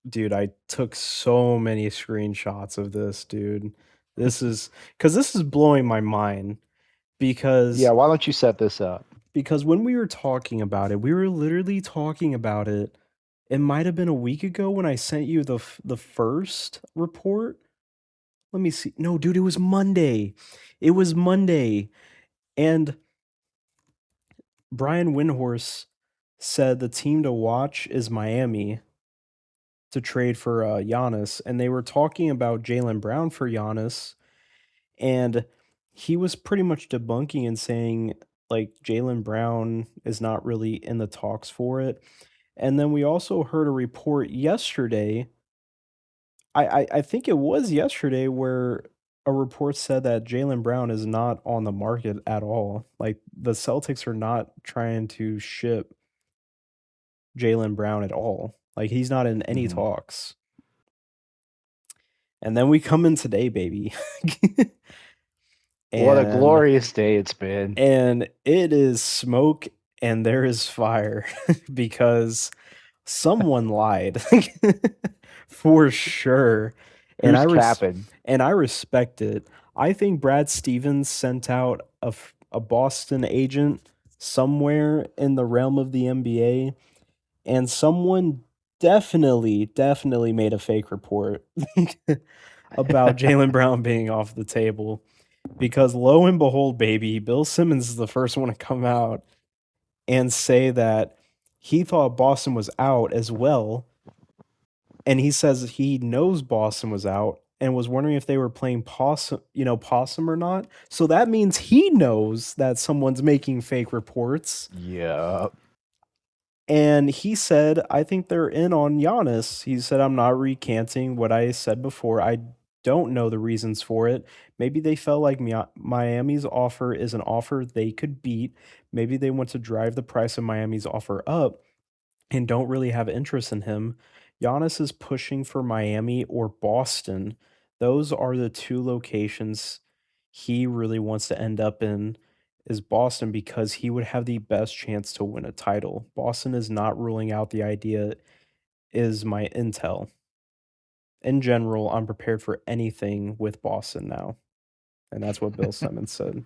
Dude, I took so many screenshots of this, dude. This is blowing my mind Yeah, because why don't you set this up? when we were talking about it, we were literally talking about it. It might have been a week ago when I sent you the first report. Let me see. No, dude, it was Monday. It was Monday. And Brian Windhorst said the team to watch is Miami to trade for Giannis, and they were talking about Jalen Brown for Giannis, and he was pretty much debunking and saying like Jalen Brown is not really in the talks for it. And then we also heard a report yesterday. I think it was yesterday where a report said that Jalen Brown is not on the market at all. Like the Celtics are not trying to ship Jalen Brown at all. Like he's not in any Mhm. talks. And then we come in today, baby. What a and glorious day it's been. it is smoke and there is fire because someone lied for sure. And Who's capping? I respect it. I think Brad Stevens sent out a Boston agent somewhere in the realm of the NBA, and someone definitely made a fake report about Jalen Brown being off the table. Because lo and behold, baby, Bill Simmons is the first one to come out and say that he thought Boston was out as well. And he says he knows Boston was out and was wondering if they were playing possum or not. So that means he knows that someone's making fake reports. Yeah. And he said, I think they're in on Giannis. He said, I'm not recanting what I said before. I don't know the reasons for it. Maybe they felt like Miami's offer is an offer they could beat. Maybe they want to drive the price of Miami's offer up and don't really have interest in him. Giannis is pushing for Miami or Boston. Those are the two locations he really wants to end up in is Boston because he would have the best chance to win a title. Boston is not ruling out the idea is my intel. In general, I'm prepared for anything with Boston now. And that's what Bill Simmons said.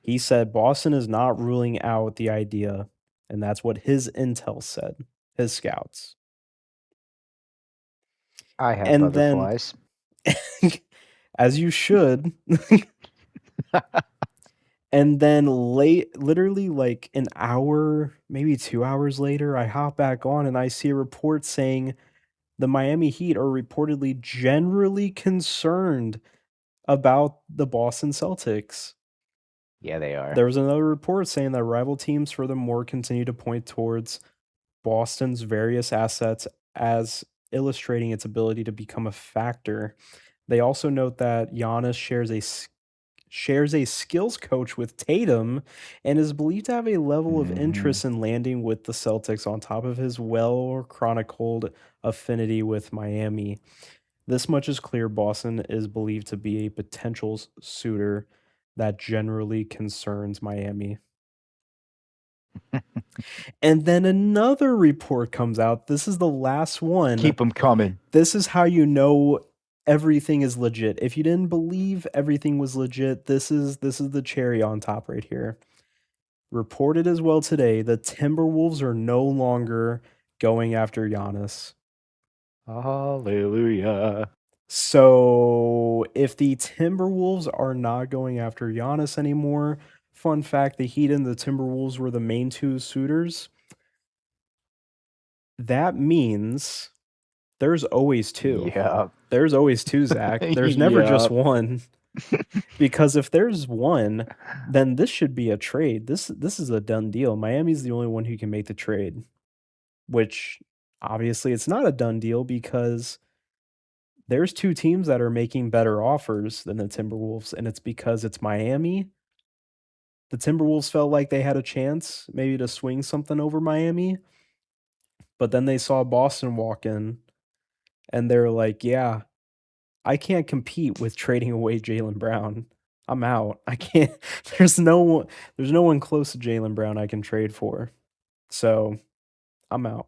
He said Boston is not ruling out the idea, and that's what his intel said, his scouts. I have And then, butterflies. as you should, and then literally like an hour, maybe 2 hours later, I hop back on and I see a report saying the Miami Heat are reportedly generally concerned about the Boston Celtics. Yeah, they are. There was another report saying that rival teams furthermore continue to point towards Boston's various assets as illustrating its ability to become a factor. They also note that Giannis shares a skills coach with Tatum and is believed to have a level of Hmm. interest in landing with the Celtics on top of his well chronicled affinity with Miami. This much is clear. Boston is believed to be a potential suitor that generally concerns Miami. And then another report comes out. This is the last one. Keep them coming. This is how you know everything is legit. If you didn't believe everything was legit, this is the cherry on top right here. Reported as well today, the Timberwolves are no longer going after Giannis. Hallelujah. So if the Timberwolves are not going after Giannis anymore, fun fact, the Heat and the Timberwolves were the main two suitors. That means there's always two. Yeah. There's always two, Zach. There's never Yeah. just one. Because if there's one, then this should be a trade. This is a done deal. Miami's the only one who can make the trade, which obviously it's not a done deal because there's two teams that are making better offers than the Timberwolves, and it's because it's Miami. The Timberwolves felt like they had a chance maybe to swing something over Miami, but then they saw Boston walk in and they're like, yeah, I can't compete with trading away Jalen Brown. I'm out. I can't. There's no one close to Jalen Brown I can trade for. So I'm out.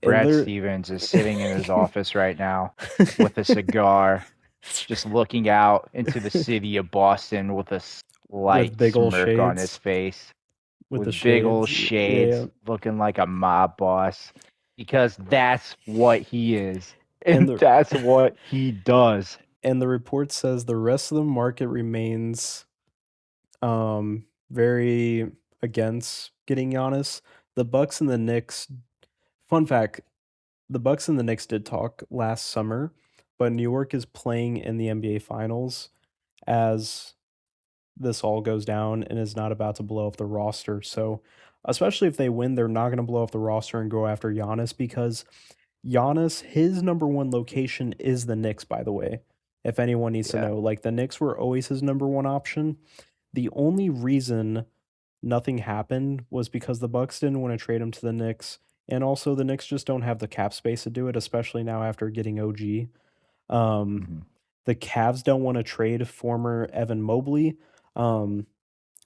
And Brad they're Stevens is sitting in his office right now with a cigar, just looking out into the city of Boston with a with slight big old smirk on his shades, face, with the with big old shades. shades, Yeah. looking like a mob boss, because that's what he is, And and the that's what he does. and the report says the rest of the market remains very against getting Giannis. The Bucks and the Knicks, fun fact, the Bucks and the Knicks did talk last summer, but New York is playing in the NBA finals as this all goes down and is not about to blow up the roster. So, especially if they win, they're not going to blow up the roster and go after Giannis because Giannis, his number one location is the Knicks, by the way. If anyone needs to Yeah. know, like the Knicks were always his number one option. The only reason nothing happened was because the Bucks didn't want to trade him to the Knicks, and also the Knicks just don't have the cap space to do it, especially now after getting OG. Um, Mhm. the Cavs don't want to trade former Evan Mobley. Um,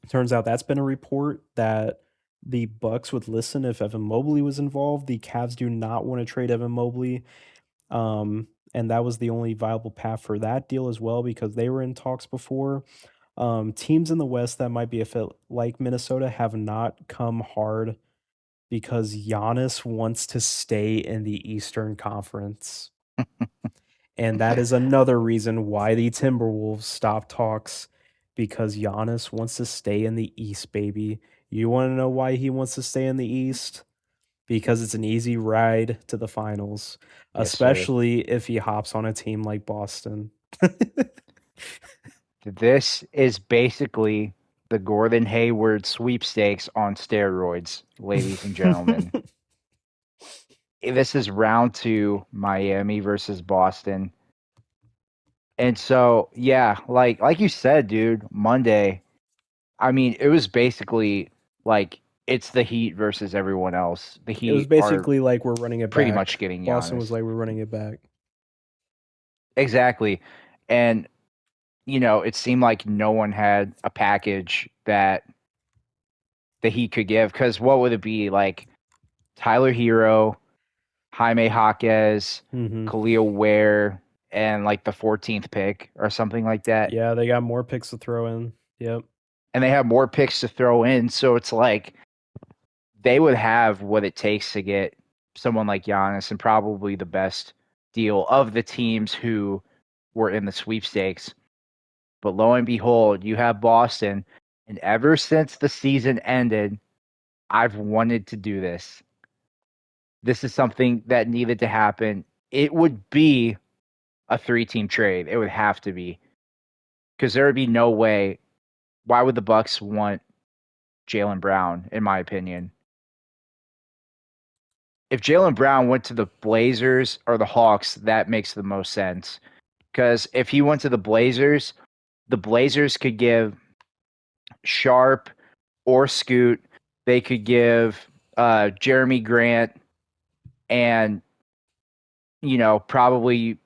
Turns out that's been a report that the Bucks would listen if Evan Mobley was involved. The Cavs do not want to trade Evan Mobley. And that was the only viable path for that deal as well because they were in talks before. Teams in the West that might be a fit like Minnesota have not come hard because Giannis wants to stay in the Eastern Conference. And that is another reason why the Timberwolves stopped talks because Giannis wants to stay in the East, baby. You want to know why he wants to stay in the East? Because it's an easy ride to the finals, Yes, sir. especially if he hops on a team like Boston. This is basically the Gordon Hayward sweepstakes on steroids, ladies and gentlemen. This is round two, Miami versus Boston. And so, yeah, like you said, dude, Monday, I mean, it was basically like it's the Heat versus everyone else. The It was Heat are basically like we're running it pretty back. much getting Boston was Giannis. like we're running it back. Exactly. And it seemed like no one had a package that the Heat could give because what would it be like Tyler Hero, Jaime Jaquez, Hmm. Khalil Ware, and like the 14th pick or something like that. Yeah, they got more picks to throw in. Yep. And they have more picks to throw in. So it's like they would have what it takes to get someone like Giannis and probably the best deal of the teams who were in the sweepstakes. But lo and behold, you have Boston. And ever since the season ended, I've wanted to do this. This is something that needed to happen. It would be a 3-team trade. It would have to be because there would be no way. Why would the Bucks want Jalen Brown? In my opinion, if Jalen Brown went to the Blazers or the Hawks, that makes the most sense. Because if he went to the Blazers could give Sharp or Scoot. They could give Jeremy Grant and probably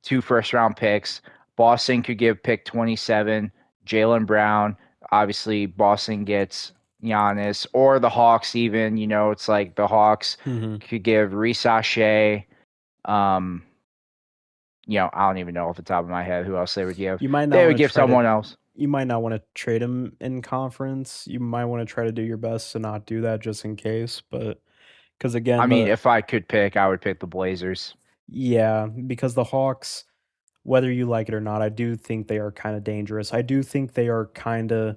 2 first-round picks. Boston could give pick 27, Jalen Brown. Obviously, Boston gets Giannis, or the Hawks even. It's like the Hawks Hmm. could give Reese Shea. Um, I don't even know off the top of my head who else they would give. You might not They want would to give try to someone else. you might not want to trade him in conference. You might want to try to do your best to not do that just in case, but because I again, mean, if I could pick, I would pick the Blazers. because the Hawks, whether you like it or not, I do think they are kind of dangerous. I do think they are kind of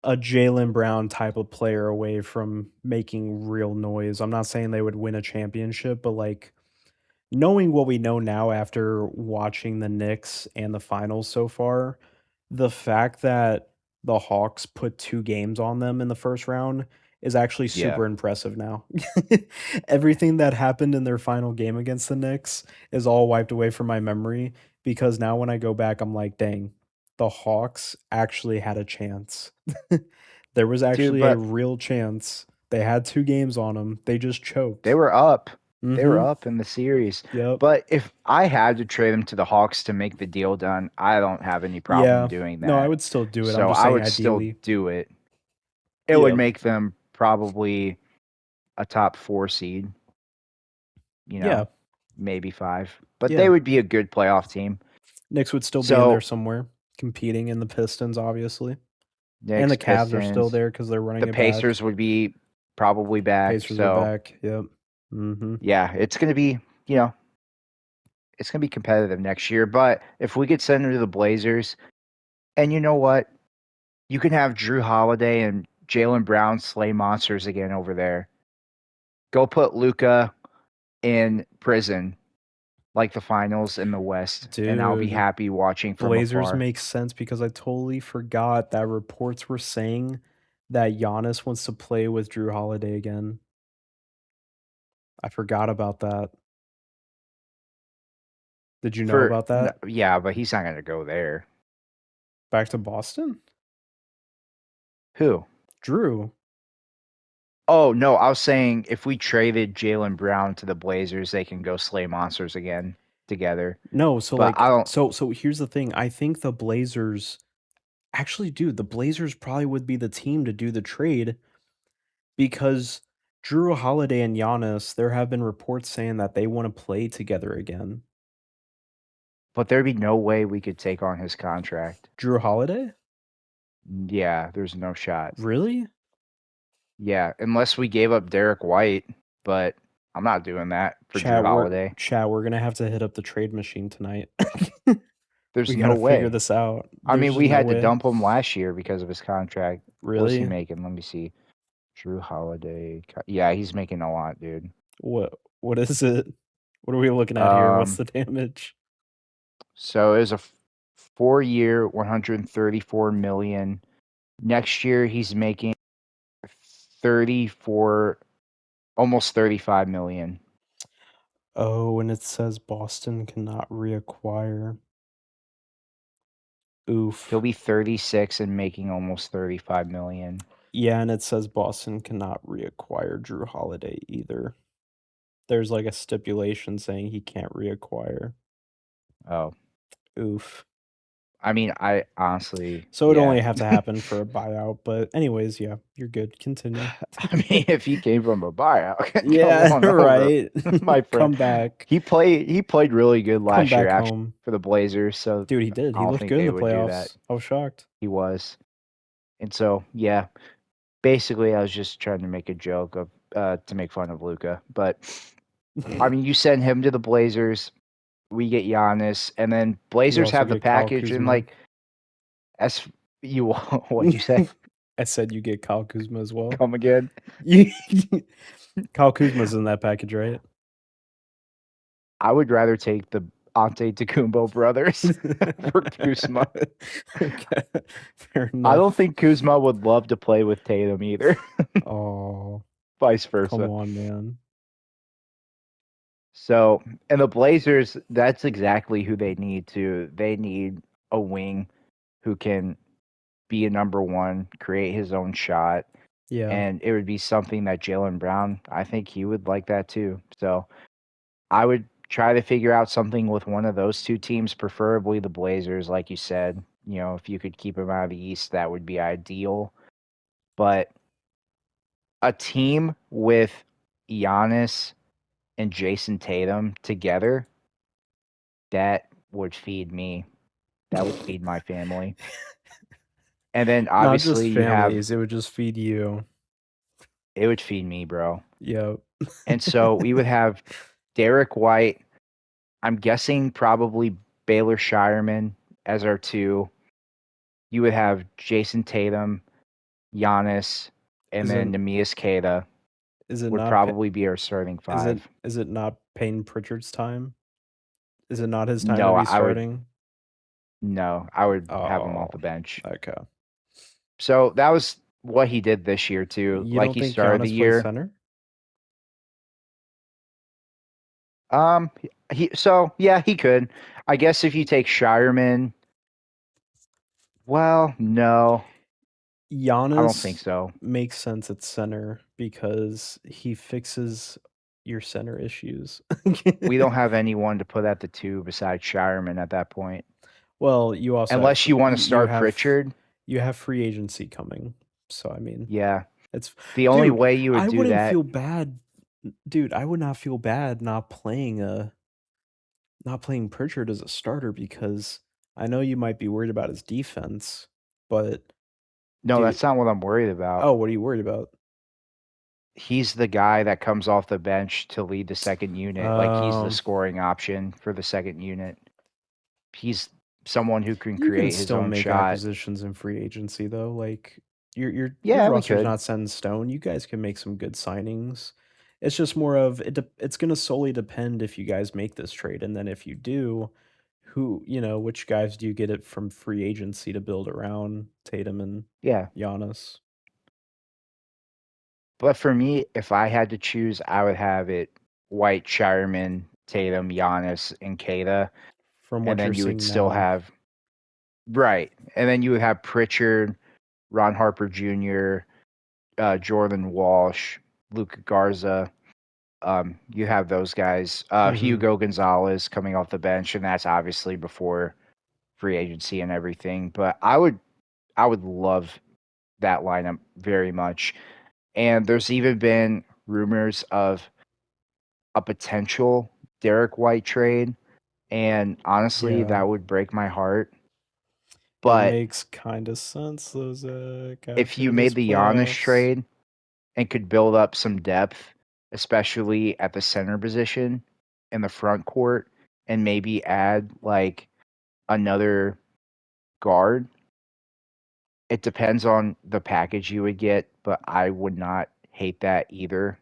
a Jalen Brown type of player away from making real noise. I'm not saying they would win a championship, but like knowing what we know now after watching the Knicks and the finals so far, the fact that the Hawks put 2 games on them in the first round is actually Yeah. super impressive now. Everything that happened in their final game against the Knicks is all wiped away from my memory because now when I go back, I'm like, dang, the Hawks actually had a chance. There was Dude, actually a but real chance. They had 2 games on them. They just they choked. were up. They were Mhm. up in the series. Yep. But if I had to trade them to the Hawks to make the deal done, I don't have any problem Yeah. doing No, I that. would still do it. I'm So just I saying would still ideally. do it. It would Yep. make them probably a top 4 seed, you Yeah, know, maybe 5. But yeah. they would be a good playoff team. Knicks would still be in there So, somewhere, competing in the Pistons, obviously. And Knicks, the Cavs are still Pistons, there because they're the running it back. Pacers would be probably back. Pacers are So, back. Yep. Mhm. yeah, it's going to be, you know, it's going to be competitive next year. But if we get sent into the Blazers, and you know what? You can have Drew Holiday and Jalen Brown slay monsters again over there. Go put Luca in prison like the finals in the West, and I'll be Dude, happy watching from Blazers afar. makes sense because I totally forgot that reports were saying that Giannis wants to play with Drew Holiday again. I forgot about that. Did you know about that? Yeah, but he's not going to go there. Back to Boston? Who? Drew. Oh no, I was saying if we traded Jalen Brown to the Blazers, they can go slay monsters again together. No, so But I like don't. so here's the thing. I think the Blazers actually, dude, the Blazers probably would be the team to do the trade because Drew Holiday and Giannis, there have been reports saying that they want to play together again. But there'd be no way we could take on his contract. Drew Holiday? Yeah, there's no shot. Really? Yeah, unless we gave up Derek White, but I'm not doing that for Drew Holiday. We're gonna have to hit up the trade machine tonight. There's We no gotta figure way. this out. I There's mean, just we no had to way. dump him last year because of his contract. What's he Really? making? Let me see. Drew Holiday. Yeah, he's making a lot, dude. What is it? What are we looking at here? What's Um, the damage? so it was a 4-year, 134 million. Next year, he's making 34, almost 35 million. Oh, and it says Boston cannot reacquire. He'll Oof. be 36 and making almost 35 million. Yeah, and it says Boston cannot reacquire Drew Holiday either. There's like a stipulation saying he can't reacquire. Oh, Oof. I mean, I honestly, So it'd yeah. only have to happen for a buyout, but anyways, yeah, you're good. Continue. I mean, if he came from a buyout, come Yeah, on over, right. my friend. Come back. He played really good Come last year back actually home. for the Blazers, so Dude, he did. I He don't looked think good in they the would do that. playoffs. I was shocked. He was. And so, yeah, basically I was just trying to make a joke of to make fun of Luca. But I mean, you send him to the Blazers, we get Giannis, and then We Blazers also have the get Kyle package and Kuzma. like as you what'd you say? I said you get Kyle Kuzma as well. Come again? Kyle Kuzma's in that package, right? I would rather take the Antetokounmpo brothers for Kuzma. Okay, fair I don't enough. think Kuzma would love to play with Tatum either. Oh, Vice come versa. on, man. So, and the Blazers, that's exactly who they need to. They need a wing who can be a number one, create his own shot, Yeah. and it would be something that Jalen Brown, I think he would like that too. So, I would try to figure out something with one of those two teams, preferably the Blazers, like you said. You know, if you could keep them out of the East, that would be ideal. But a team with Giannis and Jason Tatum together, that would feed me. That would feed my family. And then Not just obviously you have families, it would just feed you. it would feed me, bro. Yep. And so we would have Derek White, I'm guessing probably Baylor Shireman as our two. You would have Jason Tatum, Giannis, and then Isn't Neemias Queta is it would not Pa probably be our starting five. is it not Payne Pritchard's time? Is it not his time to No, be I would starting? no, I would have him Oh, off the bench. okay. So that was what he did this year too. You Like don't he think started the Giannis plays year. center? Um, so yeah, he could. I guess if you take Shireman, well, no, I don't think Giannis so. makes sense at center because he fixes your center issues. We don't have anyone to put at the two besides Shireman at that point, Well, you also have unless you want to start Pritchard. you have free agency coming. So I mean, Yeah, It's The only dude, way you would I do wouldn't that. feel bad dude, I would not feel bad not playing Pritchard as a starter because I know you might be worried about his defense, but No, dude that's not what I'm worried about. oh, what are you worried about? He's the guy that comes off the bench to lead the second unit. Like he's the Um, scoring option for the second unit. He's someone who can you can create his still own make shot. acquisitions in free agency though. Like your Yeah, we roster's could. not set in stone. You guys can make some good signings. It's just more of it's going to solely depend if you guys make this trade, and then if you do, which guys do you get it from free agency to build around Tatum and Yeah. Giannis? But for me, if I had to choose, I would have it White, Shireman, Tatum, Giannis, and Kata. From And what you're then you would seeing still now. have right. And then you would have Pritchard, Ron Harper Jr., Jordan Walsh, Luca Garza. You have those guys. Mhm. Hugo Gonzalez coming off the bench, and that's obviously before free agency and everything. But I would love that lineup very much. And there's even been rumors of a potential Derek White trade. And honestly, Yeah. that would break my heart. It But makes kind of sense, though, Zach, if you after this made the Giannis playoffs. trade and could build up some depth, especially at the center position in the front court, and maybe add like another guard, it depends on the package you would get, but I would not hate that either.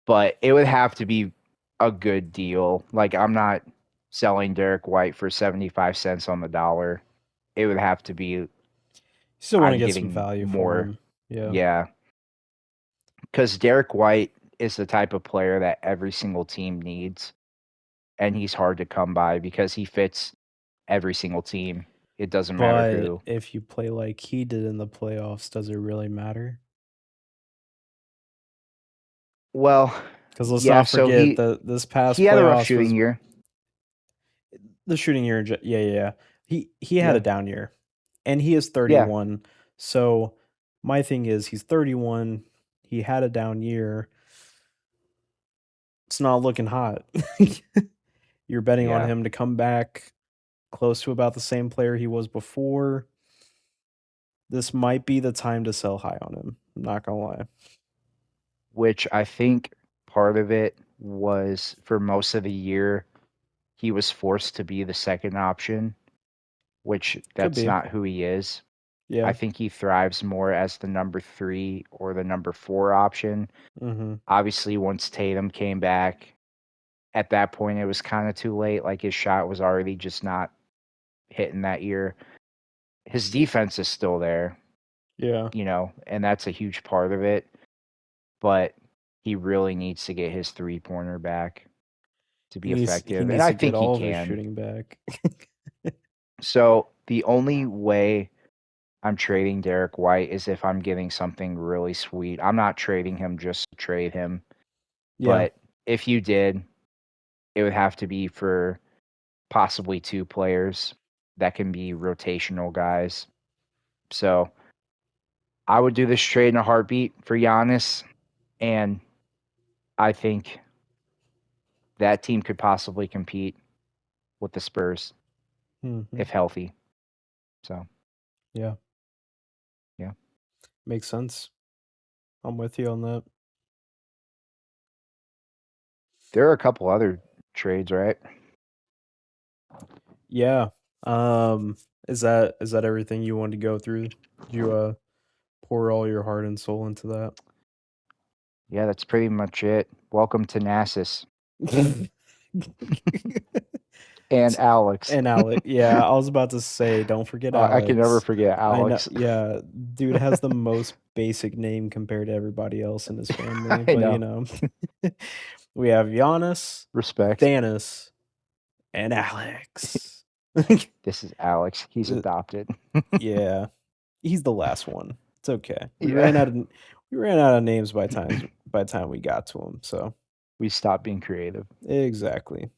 But it would have to be a good deal. Like I'm not selling Derek White for 75 cents on the dollar. It would have to be Still want to I'm get some getting value for more. him. Yeah. Yeah, cuz Derek White is the type of player that every single team needs, and he's hard to come by because he fits every single team. It doesn't matter But who. if you play like he did in the playoffs, does it really matter? Well, Because let's yeah, not so forget he that this he past had a rough playoffs shooting was year. the shooting year. Yeah, yeah, yeah. He had a Yeah. down year, and he is Yeah, 31. So my thing is, he's 31. He had a down year. It's not looking hot. You're betting on yeah. him to come back close to about the same player he was before. This might be the time to sell high on him. I'm not gonna lie. Which I think part of it was for most of the year he was forced to be the second option, which Could that's be. not who he is. I Yeah. think he thrives more as the number 3 or the number 4 option. Mhm. Obviously, once Tatum came back, at that point it was kind of too late. Like his shot was already just not hitting that year. His defense is still there, Yeah. and that's a huge part of it. But he really needs to get his 3-pointer back to be He effective, and needs I to get think he all of his can. shooting back. So the only way I'm trading Derek White is if I'm getting something really sweet. I'm not trading him just to trade him, Yeah. but if you did, it would have to be for possibly 2 players that can be rotational guys. So I would do this trade in a heartbeat for Giannis, and I think that team could possibly compete with the Spurs Mhm. if healthy. So Yeah. yeah, Makes sense. I'm with you on that. there are a couple other trades, right? Yeah. Um, is that everything you wanted to go through? Did you pour all your heart and soul into that? Yeah, that's pretty much it. Welcome to Nasus and Alex. And Alex, yeah, I was about to say, don't forget I can never Alex. forget I know, Alex. yeah, dude has the most basic name compared to everybody else in his family, I but know. we have Giannis, Respect. Thanos, and Alex. This is Alex. He's Uh, adopted. yeah, he's the last one. It's okay. Yeah. We ran out of names by the time we got to him. So We stopped being creative. exactly.